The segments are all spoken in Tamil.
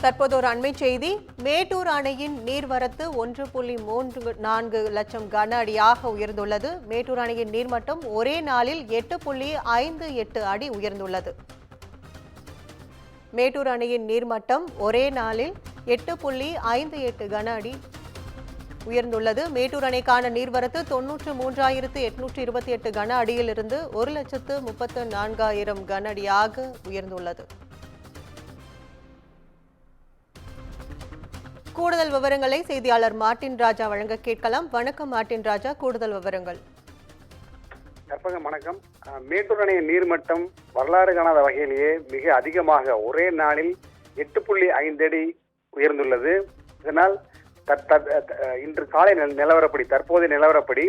தற்போது ஒரு அண்மை செய்தி. மேட்டூர் அணையின் நீர்வரத்து 1.34 லட்சம் கன அடியாக உயர்ந்துள்ளது. மேட்டூர் அணையின் நீர்மட்டம் ஒரே நாளில் 8.58 அடி உயர்ந்துள்ளது. மேட்டூர் அணையின் நீர்மட்டம் ஒரே நாளில் 8.58 கன அடி உயர்ந்துள்ளது. மேட்டூர் அணைக்கான நீர்வரத்து 93,828 கன அடியிலிருந்து 1,34,000 கன அடியாக உயர்ந்துள்ளது. கூடுதல் விவரங்களை செய்தியாளர் மார்ட்டின் ராஜா வழங்க கேட்கலாம். வணக்கம் மார்ட்டின் ராஜா, கூடுதல் விவரங்கள். வணக்கம். மேட்டூர் அணையின் நீர்மட்டம் வரலாறு காணாத வகையிலேயே மிக அதிகமாக ஒரே நாளில் 8.5 அடி உயர்ந்துள்ளது. இதனால் இன்று காலை நிலவரப்படி தற்போதைய நிலவரப்படி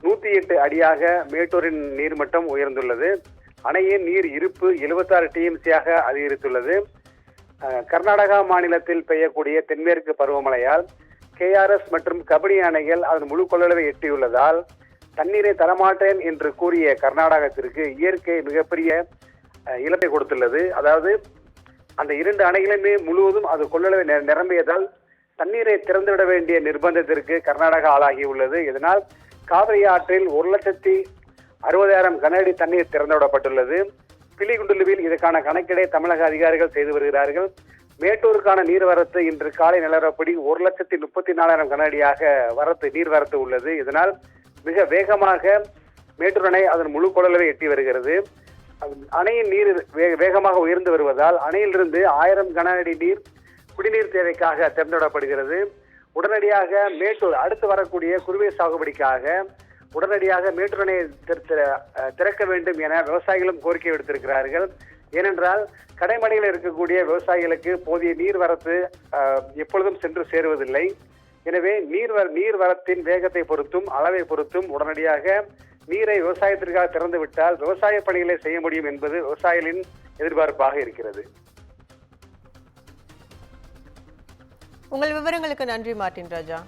108 அடியாக மேட்டூரின் நீர்மட்டம் உயர்ந்துள்ளது. அணையின் நீர் இருப்பு 76 TMC-யாக அதிகரித்துள்ளது. கர்நாடகா மாநிலத்தில் பெய்யக்கூடிய தென்மேற்கு பருவமழையால் KRS மற்றும் கபினி அணைகள் அதன் முழு கொள்ளளவை எட்டியுள்ளதால் தண்ணீரை தரமாட்டேன் என்று கூறிய கர்நாடகத்திற்கு இயற்கை மிகப்பெரிய இழப்பை கொடுத்துள்ளது. அதாவது அந்த இரண்டு அணைகளுமே முழுவதும் அது கொள்ளளவை நிரம்பியதால் தண்ணீரை திறந்துவிட வேண்டிய நிர்பந்தத்திற்கு கர்நாடகா ஆளாகியுள்ளது. இதனால் காவிரி ஆற்றில் 1,60,000 கன அடி தண்ணீர் திறந்துவிடப்பட்டுள்ளது. பிலிகுண்டுலுவில் இதற்கான கணக்கெடை தமிழக அதிகாரிகள் செய்து வருகிறார்கள். மேட்டூருக்கான நீர்வரத்து இன்று காலை நிலவரப்படி 1,34,000 கன அடியாக நீர்வரத்து உள்ளது. இதனால் மிக வேகமாக மேட்டூர் அணை அதன் முழு கொள்ளளவை எட்டி வருகிறது. அணையின் நீர் வேகமாக உயர்ந்து வருவதால் அணையிலிருந்து 1000 கன அடி நீர் குடிநீர் தேவைக்காக திறந்துவிடப்படுகிறது. உடனடியாக மேட்டூர் அடுத்து வரக்கூடிய குறுவை சாகுபடிக்காக உடனடியாக மேட்டூர் அணையை திறக்க வேண்டும் என விவசாயிகளும் கோரிக்கை விடுத்திருக்கிறார்கள். ஏனென்றால் கடைமடையில் இருக்கக்கூடிய விவசாயிகளுக்கு போதிய நீர்வரத்து எப்பொழுதும் சென்று சேருவதில்லை. எனவே நீர்வரத்தின் வேகத்தை பொறுத்தும் அளவை பொறுத்தும் உடனடியாக நீரை விவசாயத்திற்காக திறந்துவிட்டால் விவசாய பணிகளை செய்ய முடியும் என்பது விவசாயிகளின் எதிர்பார்ப்பாக இருக்கிறது. உங்கள் விவரங்களுக்கு நன்றி மார்ட்டின் ராஜா.